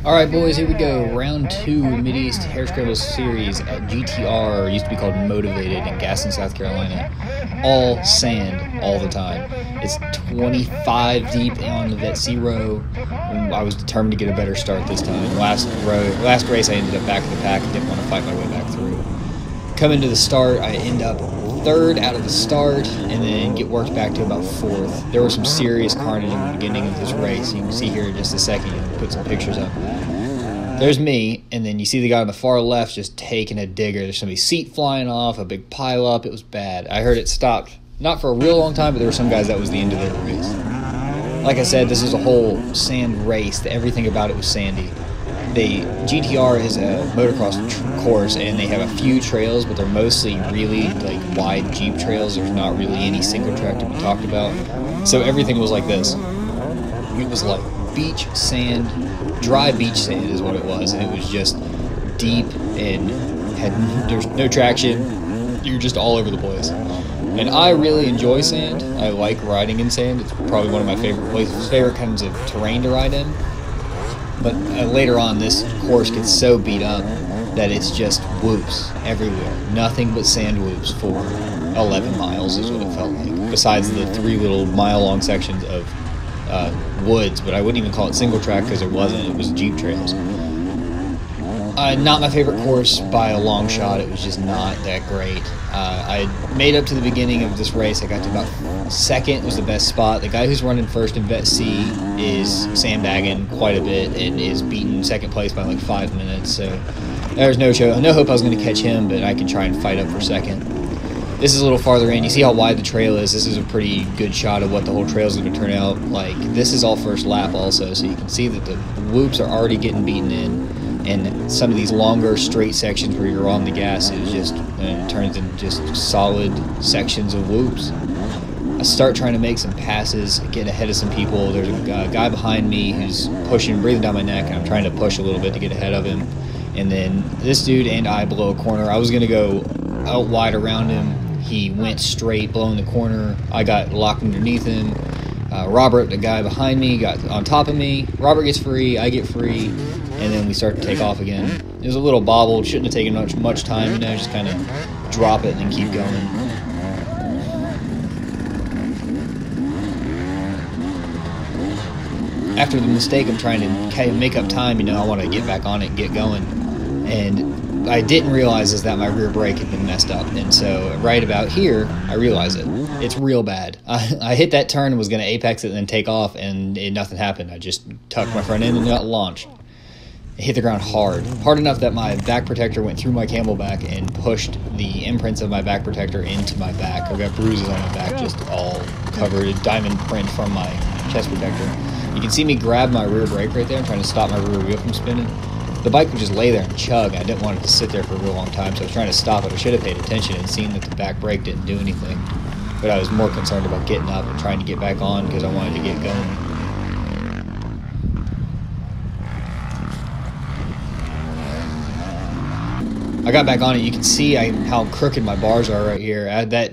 Alright boys, here we go. Round 2 Mideast Harescramble series at GTR, used to be called Motivated in Gaston, South Carolina. All sand all the time. It's 25 deep on the vet zero. I was determined to get a better start this time. Last race I ended up back in the pack and didn't want to fight my way back through. Coming to the start, I end up third out of the start and then get worked back to about 4th. There was some serious carnage in the beginning of this race. You can see here in just a second, put some pictures up. There's me, and then you see the guy on the far left just taking a digger. There's somebody's seat flying off, a big pile up. It was bad. I heard it stopped, not for a real long time, but there were some guys that was the end of their race. Like I said, this is a whole sand race. Everything about it was sandy. The GTR is a motocross course, and they have a few trails, but they're mostly really like wide Jeep trails. There's not really any single track to be talked about. So everything was like this. It was like beach sand, dry beach sand is what it was, and it was just deep and there's no traction. You're just all over the place. And I really enjoy sand. I like riding in sand. It's probably one of my favorite kinds of terrain to ride in. But later on, this course gets so beat up that it's just whoops everywhere. Nothing but sand whoops for 11 miles is what it felt like. Besides the 3 little mile-long sections of woods, but I wouldn't even call it single track because it wasn't. It was Jeep trails. Not my favorite course by a long shot. It was just not that great. I made up to the beginning of this race. I got to about 2nd was the best spot. The guy who's running first in Vet C is sandbagging quite a bit and is beating 2nd place by like 5 minutes. So there's no hope I was going to catch him, but I can try and fight up for 2nd. This is a little farther in. You see how wide the trail is. This is a pretty good shot of what the whole trail is going to turn out like. This is all first lap also, so you can see that the whoops are already getting beaten in. And some of these longer straight sections where you're on the gas is just it turns into just solid sections of whoops. I start trying to make some passes, get ahead of some people. There's a guy behind me who's pushing, breathing down my neck, and I'm trying to push a little bit to get ahead of him. And then this dude and I blow a corner. I was going to go out wide around him. He went straight, blowing the corner. I got locked underneath him. Robert, the guy behind me, got on top of me. Robert gets free, I get free, and then we start to take off again. It was a little bobbled, shouldn't have taken much time, just kind of drop it and then keep going. After the mistake of trying to make up time, I want to get back on it and get going. And I didn't realize is that my rear brake had been messed up, and so right about here, I realized it. It's real bad. I hit that turn and was going to apex it and then take off, and nothing happened. I just tucked my front end and got launched. It hit the ground hard enough that my back protector went through my camelback and pushed the imprints of my back protector into my back. I got bruises on my back, just all covered, a diamond print from my chest protector. You can see me grab my rear brake right there. I'm trying to stop my rear wheel from spinning. The bike would just lay there and chug. I didn't want it to sit there for a real long time, so I was trying to stop it. I should have paid attention and seen that the back brake didn't do anything. But I was more concerned about getting up and trying to get back on because I wanted to get going. I got back on it. You can see how crooked my bars are right here. That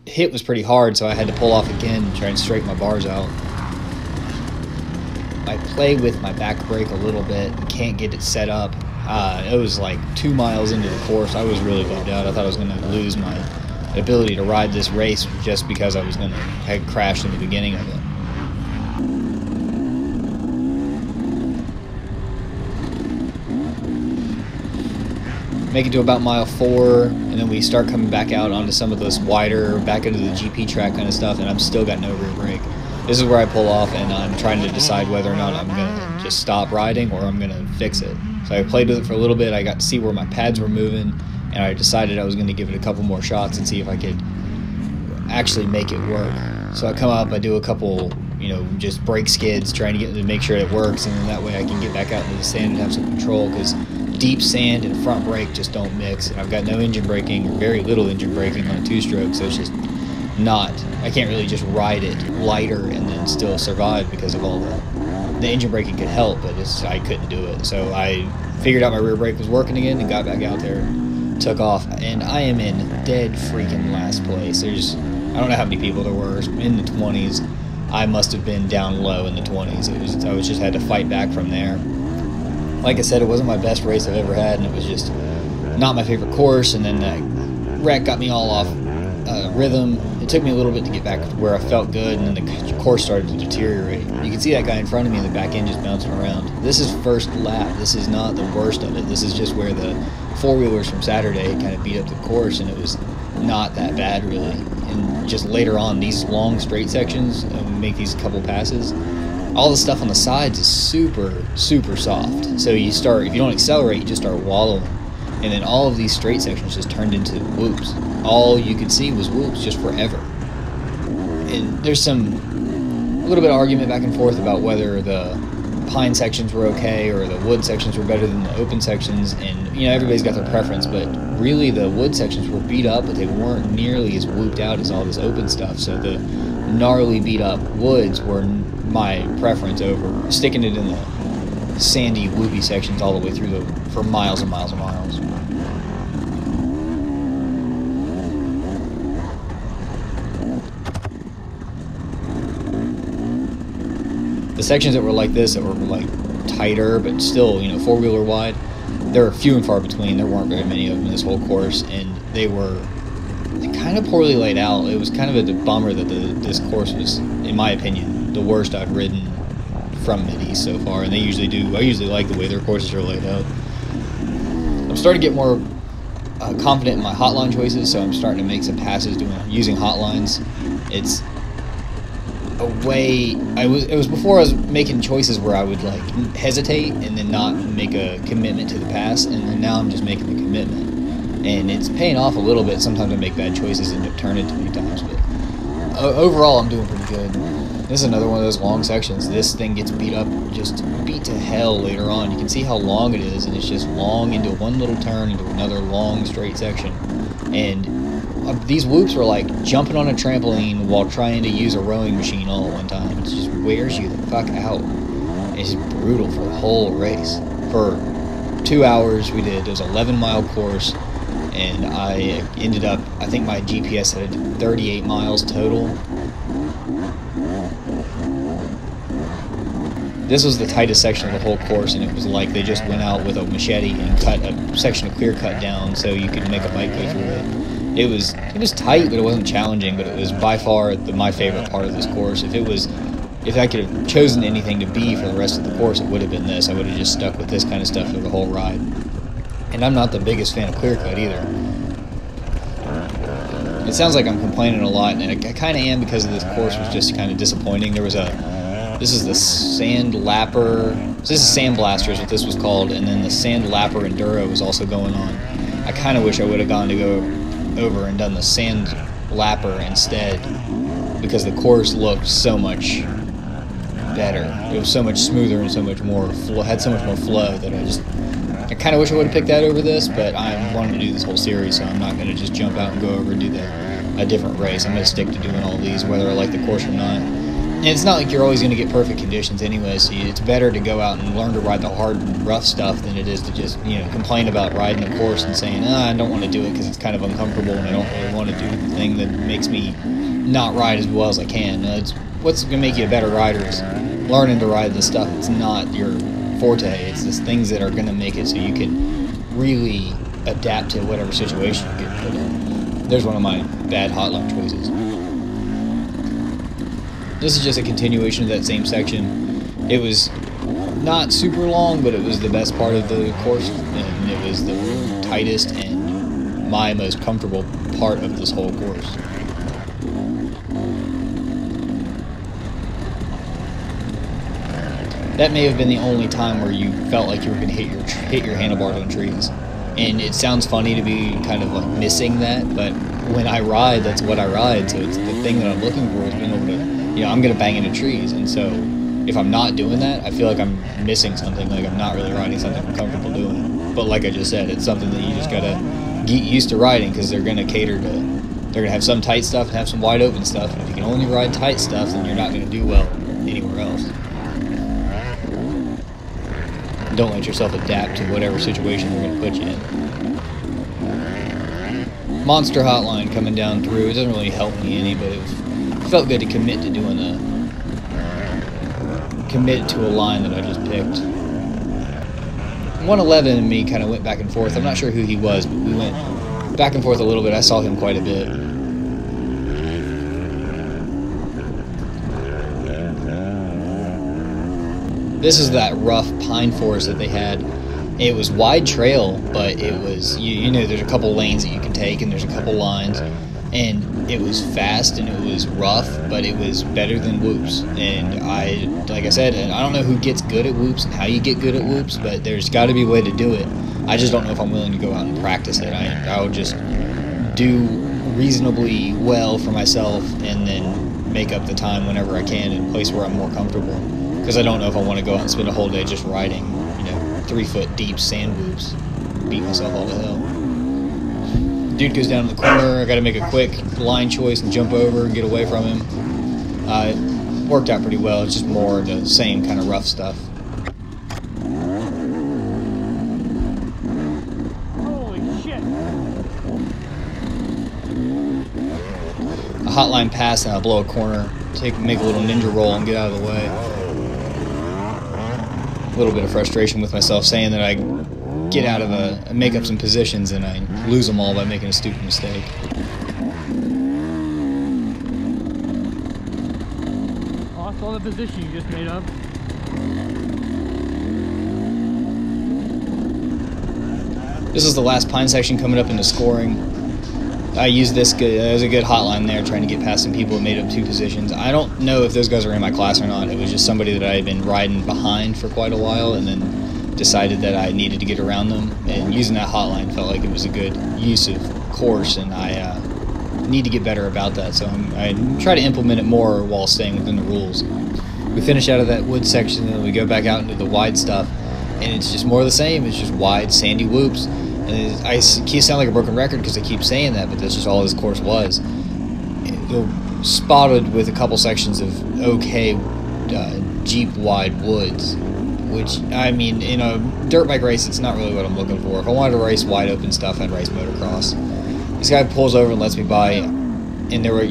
hit was pretty hard, so I had to pull off again and try and straighten my bars out. I play with my back brake a little bit and can't get it set up. It was like 2 miles into the course. I was really bummed out. I thought I was going to lose my ability to ride this race just because I had crashed in the beginning of it. Make it to about mile 4, and then we start coming back out onto some of this wider, back into the GP track kind of stuff, and I've still got no rear brake. This is where I pull off, and I'm trying to decide whether or not I'm going to just stop riding or I'm going to fix it. So I played with it for a little bit. I got to see where my pads were moving, and I decided I was going to give it a couple more shots and see if I could actually make it work. So I come up, I do a couple, just brake skids, trying to make sure it works, and then that way I can get back out into the sand and have some control, because deep sand and front brake just don't mix, and I've got no engine braking, or very little engine braking on a 2-stroke, so it's just I can't really just ride it lighter and then still survive because of all the engine braking could help, but I couldn't do it. So I figured out my rear brake was working again and got back out there, took off, and I am in dead freaking last place. I don't know how many people there were, in the 20s. I must have been down low in the 20s. I just had to fight back from there. Like I said, it wasn't my best race I've ever had, and it was just not my favorite course, and then that wreck got me all off rhythm. It took me a little bit to get back to where I felt good, and then the course started to deteriorate. You can see that guy in front of me in the back end just bouncing around. This is first lap. This is not the worst of it. This is just where the four-wheelers from Saturday kind of beat up the course, and it was not that bad, really. And just later on, these long straight sections, make these couple passes, all the stuff on the sides is super, super soft. So you start, if you don't accelerate, you just start wallowing. And then all of these straight sections just turned into whoops. All you could see was whoops just forever. And there's a little bit of argument back and forth about whether the pine sections were okay or the wood sections were better than the open sections. And, you know, everybody's got their preference, but really the wood sections were beat up, but they weren't nearly as whooped out as all this open stuff. So the gnarly beat up woods were my preference over sticking it in the sandy, whoopy sections all the way through for miles and miles and miles. The sections that were like this, that were like tighter, but still, you know, four-wheeler wide, there were few and far between. There weren't very many of them in this whole course, and they were kind of poorly laid out. It was kind of a bummer that this course was, in my opinion, the worst I've ridden from Mid-East so far, and they usually do. I usually like the way their courses are laid out. I'm starting to get more confident in my hotline choices, so I'm starting to make some passes using hotlines. It's a way, it was before I was making choices where I would like hesitate and then not make a commitment to the pass, and then now I'm just making the commitment, and it's paying off a little bit. Sometimes I make bad choices and end up turning too many times, but overall I'm doing pretty good. This is another one of those long sections. This thing gets beat up, just beat to hell later on. You can see how long it is, and it's just long into one little turn into another long straight section. And these whoops were like jumping on a trampoline while trying to use a rowing machine all at one time. It just wears you the fuck out. It's brutal for the whole race. For 2 hours we did. It was an 11-mile course, and I ended up, I think my GPS had 38 miles total. This was the tightest section of the whole course, and it was like they just went out with a machete and cut a section of clear cut down so you could make a bike go through it. It was tight, but it wasn't challenging. But it was by far my favorite part of this course. If I could have chosen anything to be for the rest of the course, it would have been this. I would have just stuck with this kind of stuff for the whole ride. And I'm not the biggest fan of clear cut either. It sounds like I'm complaining a lot, and I kind of am, because of this course was just kind of disappointing. There was this is the Sandblaster. This is Sandblaster is what this was called, and then the Sandlapper Enduro was also going on. I kind of wish I would have gone to go over and done the Sandlapper instead, because the course looked so much better. It was so much smoother and so much more had so much more flow that I kind of wish I would have picked that over this, but I wanted to do this whole series, so I'm not going to just jump out and go over and do a different race. I'm going to stick to doing all these, whether I like the course or not. And it's not like you're always going to get perfect conditions anyway, so it's better to go out and learn to ride the hard and rough stuff than it is to just, you know, complain about riding the course and saying, I don't want to do it because it's kind of uncomfortable and I don't really want to do the thing that makes me not ride as well as I can. What's going to make you a better rider is learning to ride the stuff that's not your forte. It's just things that are going to make it so you can really adapt to whatever situation you get put in. There's one of my bad hotline choices. This is just a continuation of that same section. It was not super long, but it was the best part of the course, and it was the tightest and my most comfortable part of this whole course. That may have been the only time where you felt like you were going to hit your handlebars on trees. And it sounds funny to be kind of like missing that, but when I ride, that's what I ride. So it's the thing that I'm looking for is being able to, you know, I'm going to bang into trees. And so if I'm not doing that, I feel like I'm missing something, like I'm not really riding something I'm comfortable doing. But like I just said, it's something that you just got to get used to riding, because they're going to cater to, they're going to have some tight stuff and have some wide open stuff. And if you can only ride tight stuff, then you're not going to do well anywhere else. Don't let yourself adapt to whatever situation they're going to put you in. Monster Hotline coming down through. It doesn't really help me any, but it felt good to commit to doing commit to a line that I just picked. 111 and me kind of went back and forth. I'm not sure who he was, but we went back and forth a little bit. I saw him quite a bit. This is that rough pine forest that they had. It was wide trail, but it was, you know, there's a couple lanes that you can take, and there's a couple lines, and it was fast and it was rough, but it was better than whoops. And like I said, and I don't know who gets good at whoops and how you get good at whoops, but there's got to be a way to do it. I just don't know if I'm willing to go out and practice it. I'll just do reasonably well for myself and then make up the time whenever I can in a place where I'm more comfortable. Because I don't know if I want to go out and spend a whole day just riding, 3-foot deep sand whoops, beat myself all to hell. Dude goes down in the corner. I got to make a quick line choice and jump over and get away from him. It worked out pretty well. It's just more the same kind of rough stuff. Holy shit! A hotline pass and I'll blow a corner, make a little ninja roll and get out of the way. A little bit of frustration with myself saying that I get out of make up some positions and I lose them all by making a stupid mistake. Oh, I saw the position you just made up. This is the last pine section coming up into scoring. I used this as a good hotline there, trying to get past some people that made up 2 positions. I don't know if those guys are in my class or not. It was just somebody that I had been riding behind for quite a while and then decided that I needed to get around them. And using that hotline felt like it was a good use of course, and I need to get better about that. So I try to implement it more while staying within the rules. We finish out of that wood section and we go back out into the wide stuff, and it's just more of the same. It's just wide, sandy whoops. And I keep sound like a broken record because I keep saying that, but that's just all this course was. Spotted with a couple sections of okay Jeep wide woods, which, I mean, in a dirt bike race, it's not really what I'm looking for. If I wanted to race wide open stuff, I'd race motocross. This guy pulls over and lets me by, and there were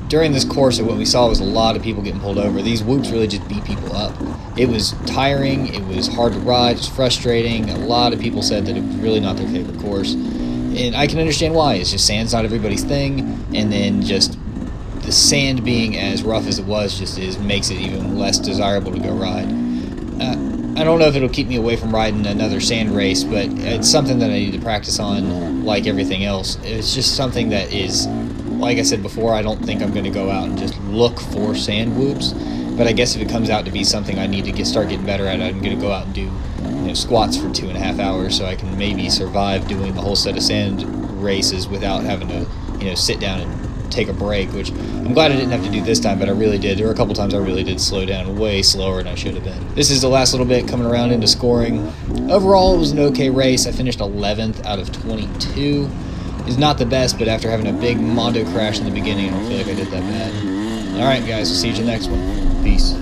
during this course, what we saw was a lot of people getting pulled over. These whoops really just beat people up. It was tiring, it was hard to ride, it was frustrating. A lot of people said that it was really not their favorite course. And I can understand why. It's just sand's not everybody's thing, and then just the sand being as rough as it was makes it even less desirable to go ride. I don't know if it'll keep me away from riding another sand race, but it's something that I need to practice on like everything else. It's just something that is, like I said before, I don't think I'm going to go out and just look for sand whoops. But I guess if it comes out to be something I need to start getting better at, I'm going to go out and do squats for 2.5 hours so I can maybe survive doing the whole set of sand races without having to sit down and take a break, which I'm glad I didn't have to do this time, but I really did. There were a couple times I really did slow down way slower than I should have been. This is the last little bit coming around into scoring. Overall, it was an okay race. I finished 11th out of 22. It's not the best, but after having a big Mondo crash in the beginning, I don't feel like I did that bad. Alright guys, we'll see you in the next one. Peace.